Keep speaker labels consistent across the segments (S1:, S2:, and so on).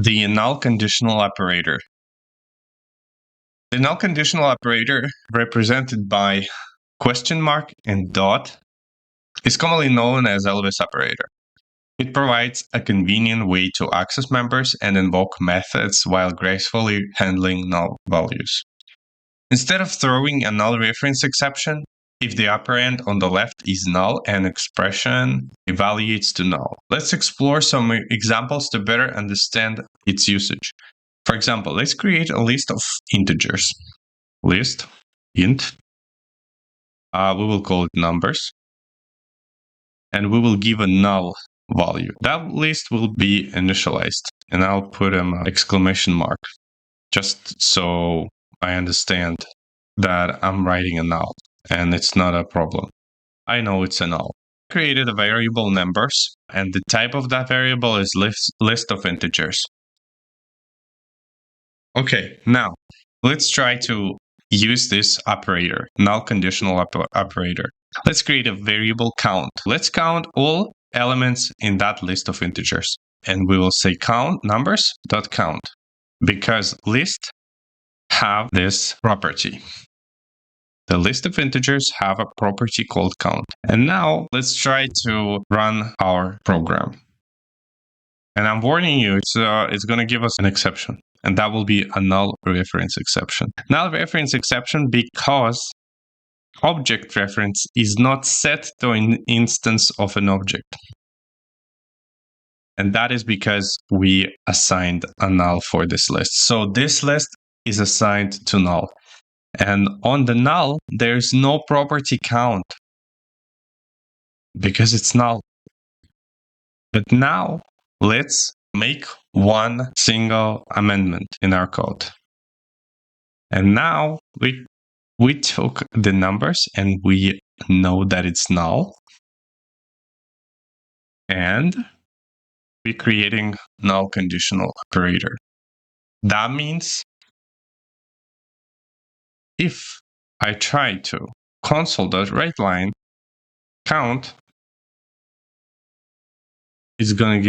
S1: the null conditional operator. The null conditional operator, represented by question mark and dot, is commonly known as Elvis operator. It provides a convenient way to access members and invoke methods while gracefully handling null values. Instead of throwing a null reference exception, if the operand on the left is null, an expression evaluates to null. Let's explore some examples to better understand its usage. For example, let's create a list of integers. List int. We will call it numbers. And we will give a null value. That list will be initialized. And I'll put an exclamation mark just so I understand that I'm writing a null and it's not a problem. I know it's a null. I created a variable numbers, and the type of that variable is list of integers. Okay, now let's try to use this operator, null conditional operator. Let's create a variable count. Let's count all elements in that list of integers. And we will say count numbers.count, because list have this property. The list of integers have a property called count. And now let's try to run our program. And I'm warning you, it's going to give us an exception. And that will be a null reference exception. Null reference exception because object reference is not set to an instance of an object. And that is because we assigned a null for this list. So this list is assigned to null. And on the null, there's no property count because it's null. But now let's make one single amendment in our code. And now we took the numbers and we know that it's null. And we're creating null conditional operator. That means if I try to console.writeLine count, it's not going to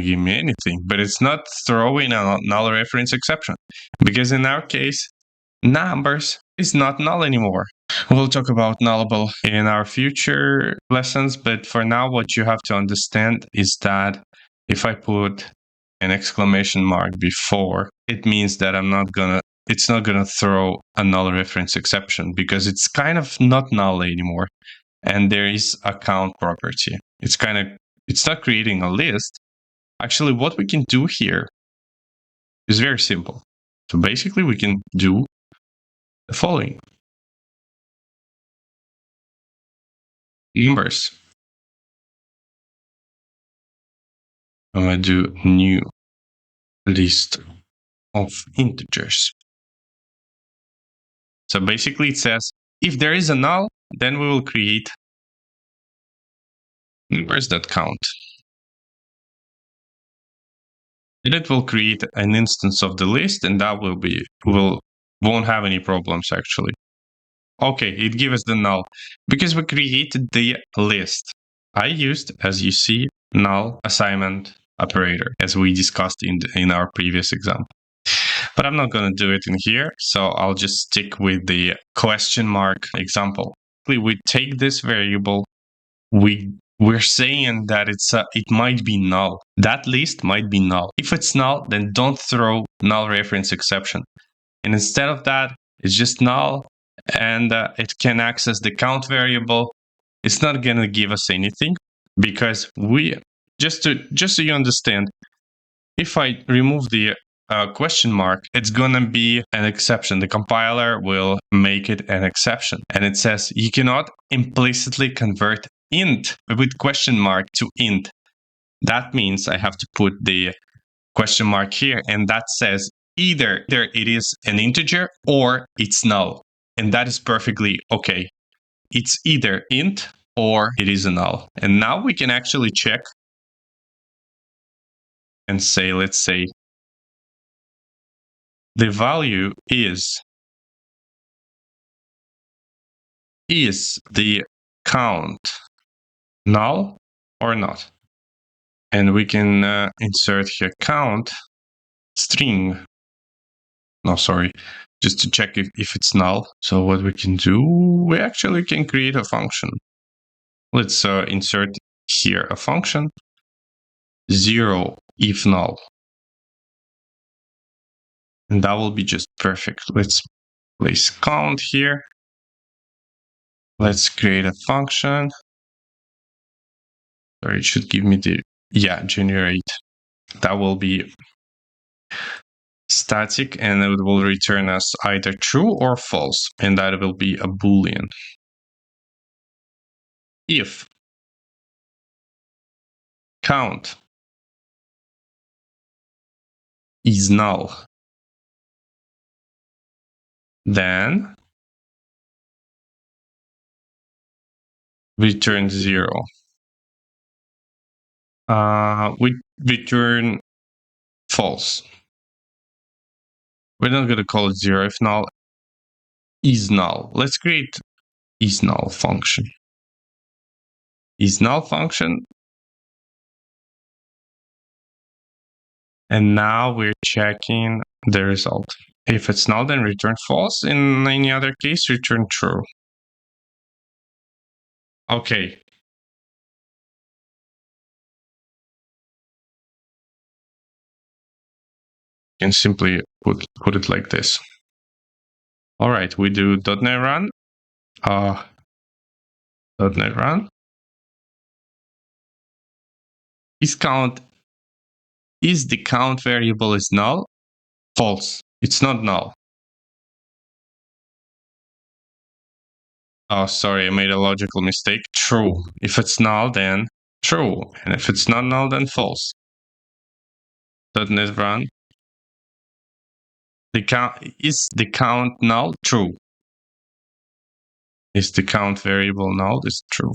S1: give me anything, but it's not throwing a null reference exception, because in our case, numbers is not null anymore. We'll talk about nullable in our future lessons, but for now, what you have to understand is that if I put an exclamation mark before, it means that it's not gonna throw a null reference exception, because it's kind of not null anymore. And there is a count property. It's not creating a list. Actually, what we can do here is very simple. So basically, we can do the following. Numbers. I'm going to do new list of integers. So basically, it says if there is a null, then we will create numbers.count. And it will create an instance of the list, and that won't have any problems actually. Okay, it gives us the null because we created the list. I used, as you see, null assignment operator, as we discussed in our previous example. But I'm not going to do it in here, so I'll just stick with the question mark example. We take this variable, we're saying that it might be null. That list might be null. If it's null, then don't throw null reference exception. And instead of that, it's just null, and it can access the count variable. It's not going to give us anything, because just so you understand, if I remove the question mark, it's going to be an exception. The compiler will make it an exception. And it says you cannot implicitly convert int with question mark to int. That means I have to put the question mark here, and that says either it is an integer or it's null. And that is perfectly okay. It's either int or it is a null. And now we can actually check and say, let's say, the value is the count null or not? And we can insert here count string. No, sorry, just to check if it's null. So what we can do, we actually can create a function. Let's insert here a function 0 if null. And that will be just perfect. Let's place count here. Let's create a function. Sorry, it should give me the, generate. That will be static and it will return us either true or false. And that will be a Boolean. If count is null, then return 0. We return false. We're not going to call it 0 if null is null. Let's create is null function. Is null function. And now we're checking the result. If it's null, then return false. In any other case, return true. Okay. You can simply put it like this. All right, we do .NET run. .NET run. Is the count variable is null? False. It's not null. Oh, sorry, I made a logical mistake. True. If it's null, then true. And if it's not null, then false. .NET run. Is the count null? True. Is the count variable null? Is true.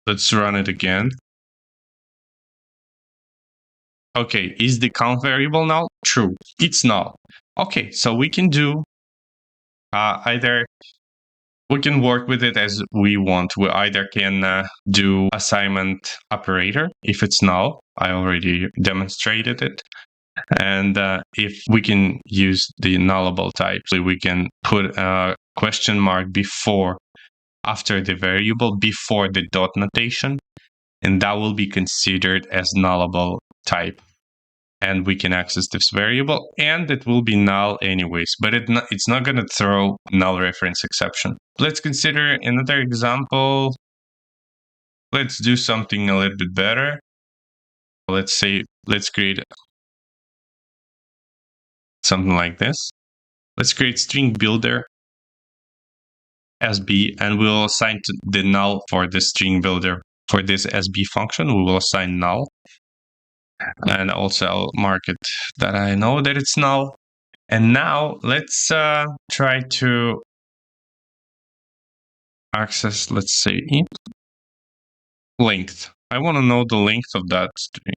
S1: Let's run it again. Okay, is the count variable null? True. It's null. Okay, so we can do either we can work with it as we want. We either can do assignment operator if it's null. I already demonstrated it. And if we can use the nullable type, so we can put a question mark after the variable, before the dot notation, and that will be considered as nullable type. And we can access this variable, and it will be null anyways, but it's not going to throw null reference exception. Let's consider another example. Let's do something a little bit better. Let's create something like this. Let's create string builder SB, and we'll assign the null for the string builder. For this SB function, we will assign null. And also I'll mark it that I know that it's null. And now let's try to access, let's say, int length. I want to know the length of that string.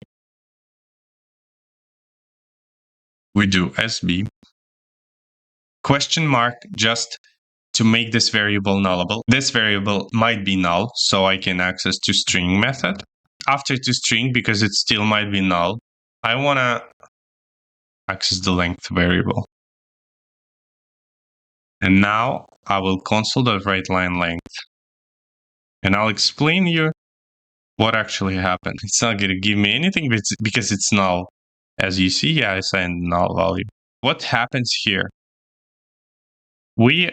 S1: We do SB question mark just to make this variable nullable. This variable might be null, so I can access toString method. After toString, because it still might be null, I want to access the length variable. And now I will console.writeLine length. And I'll explain you what actually happened. It's not going to give me anything because it's null. As you see, I assigned null value. What happens here? We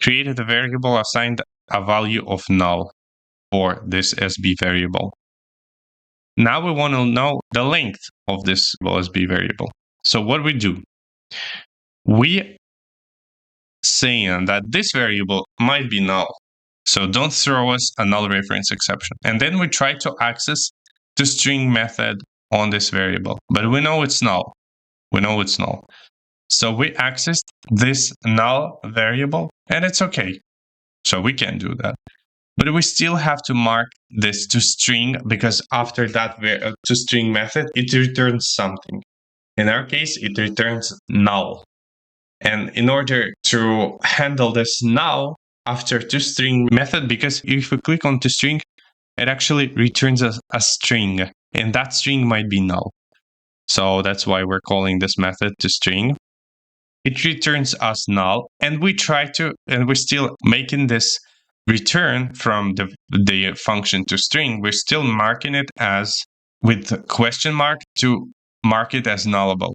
S1: created a variable, assigned a value of null for this SB variable. Now we want to know the length of this SB variable. So what we do? We saying that this variable might be null. So don't throw us a null reference exception. And then we try to access the string method on this variable. But we know it's null. We know it's null. So we accessed this null variable, and it's okay. So we can do that. But we still have to mark this toString, because after that toString method, it returns something. In our case, it returns null. And in order to handle this null, after toString method, because if we click on toString, it actually returns a string, and that string might be null. So that's why we're calling this method toString. It returns us null, and we're still making this return from the function toString. We're still marking it as with question mark to mark it as nullable.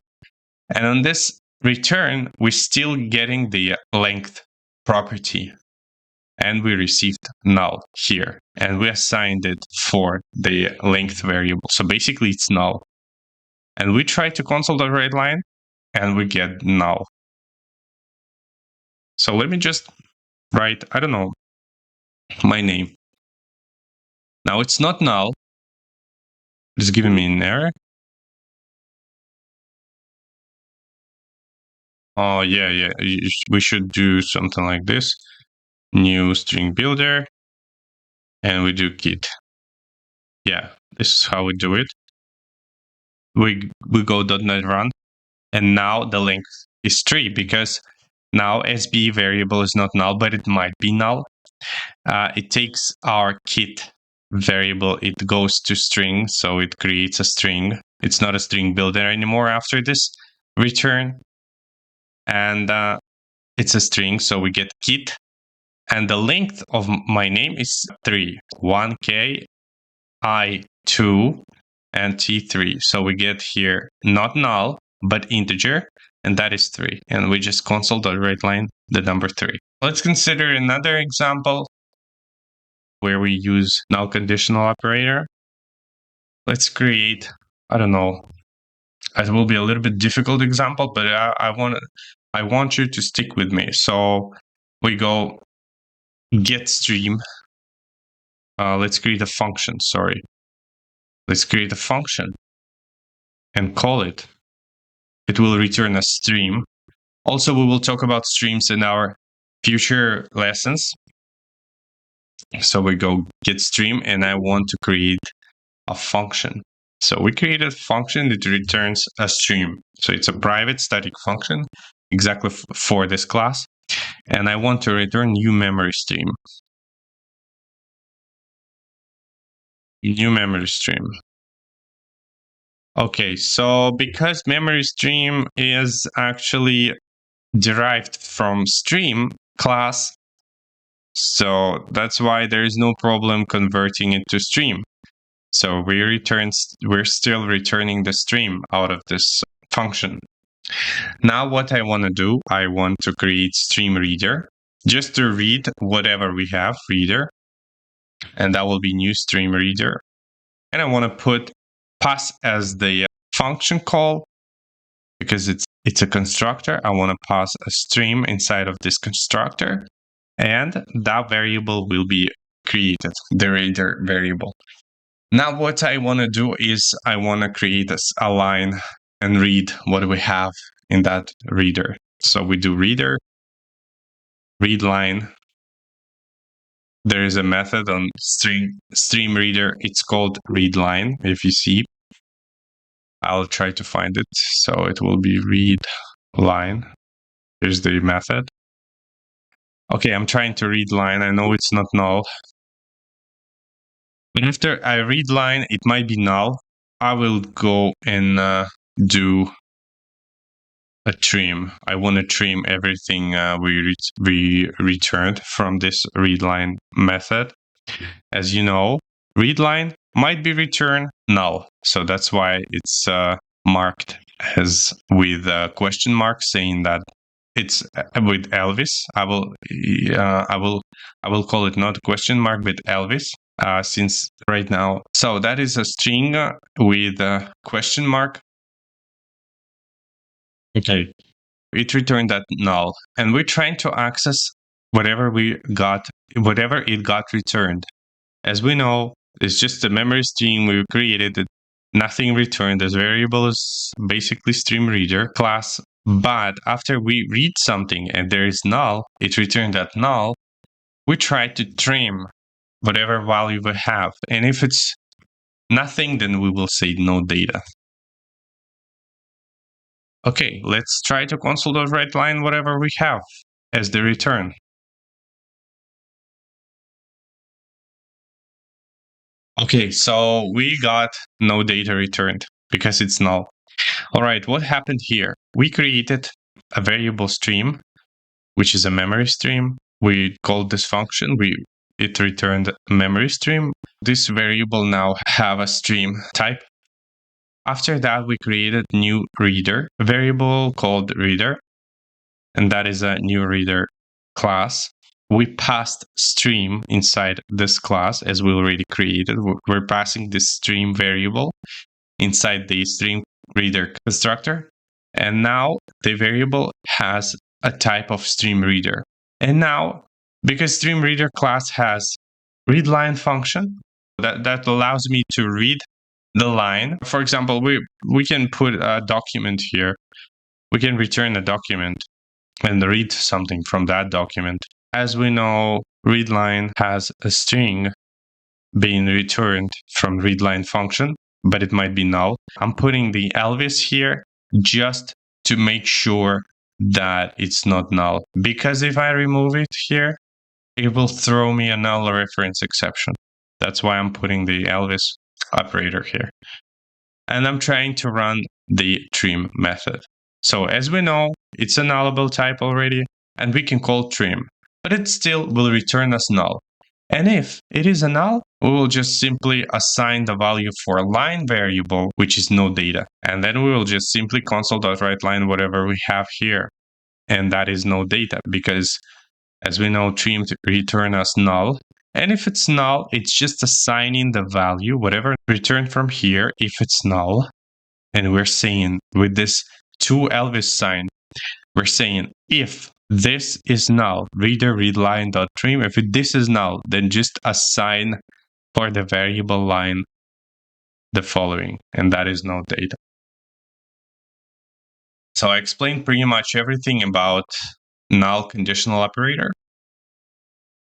S1: And on this return, we're still getting the length property. And we received null here. And we assigned it for the length variable. So basically, it's null. And we try to console.writeLine, and we get null. So let me just write, I don't know, my name. Now it's not null. It's giving me an error. Oh, yeah. We should do something like this. New string builder. And we do git. Yeah, this is how we do it. We go .NET run. And now the length is 3 because now SB variable is not null, but it might be null. It takes our kit variable, it goes to string, so it creates a string. It's not a string builder anymore after this return. And it's a string, so we get kit. And the length of my name is 3, 1K, I2, and T3. So we get here not null, but integer, and that is 3. And we just console.writeLine the number 3. Let's consider another example where we use null conditional operator. Let's create, I don't know, it will be a little bit difficult example, but I want you to stick with me. So we go get stream. Let's create a function, sorry. Let's create a function and call it. It will return a stream. Also, we will talk about streams in our future lessons. So we go get stream, and I want to create a function. So we create a function that returns a stream. So it's a private static function exactly for this class. And I want to return new memory stream. New memory stream. Okay, so because memory stream is actually derived from stream class, so that's why there is no problem converting it to stream. So we're still returning the stream out of this function. Now what I want to do, I want to create stream reader just to read whatever we have, reader, and that will be new stream reader. And I want to pass as the function call because it's a constructor. I want to pass a stream inside of this constructor, and that variable will be created, the reader variable. Now what I want to do is I want to create a line and read what we have in that reader. So we do reader, read line. There is a method on stream reader. It's called read line. If you see, I'll try to find it. So it will be read line. Here's the method. Okay, I'm trying to read line. I know it's not null. But after I read line, it might be null. I will go and do a trim. I want to trim everything we returned from this readline method. As you know, readline might be returned null. So that's why it's marked as with a question mark saying that it's with Elvis. I will call it not question mark but Elvis since right now. So that is a string with a question mark. Okay, it returned that null, and we're trying to access whatever it got returned. As we know, it's just a memory stream we created that nothing returned. This variable is basically stream reader class. But after we read something and there is null, it returned that null. We try to trim whatever value we have. And if it's nothing, then we will say no data. Okay, let's try to console.writeLine whatever we have as the return. Okay, so we got no data returned because it's null. All right, what happened here? We created a variable stream, which is a memory stream. We called this function. It returned a memory stream. This variable now have a stream type. After that, we created new reader variable called reader, and that is a new reader class. We passed stream inside this class as we already created. We're passing this stream variable inside the stream reader constructor. And now the variable has a type of stream reader. And now, because stream reader class has readLine function, that allows me to read the line. For example, we can put a document here. We can return a document and read something from that document. As we know, readLine has a string being returned from readLine function, but it might be null. I'm putting the Elvis here just to make sure that it's not null. Because if I remove it here, it will throw me a null reference exception. That's why I'm putting the Elvis operator here. And I'm trying to run the trim method. So as we know, it's a nullable type already, and we can call trim, but it still will return us null. And if it is a null, we will just simply assign the value for a line variable, which is no data. And then we will just simply console.writeLine whatever we have here. And that is no data because, as we know, trim return us null. And if it's null, it's just assigning the value, whatever returned from here, if it's null. And we're saying with this to Elvis sign, we're saying if this is null, reader readLine.trim. If this is null, then just assign for the variable line the following, and that is no data. So I explained pretty much everything about null conditional operator.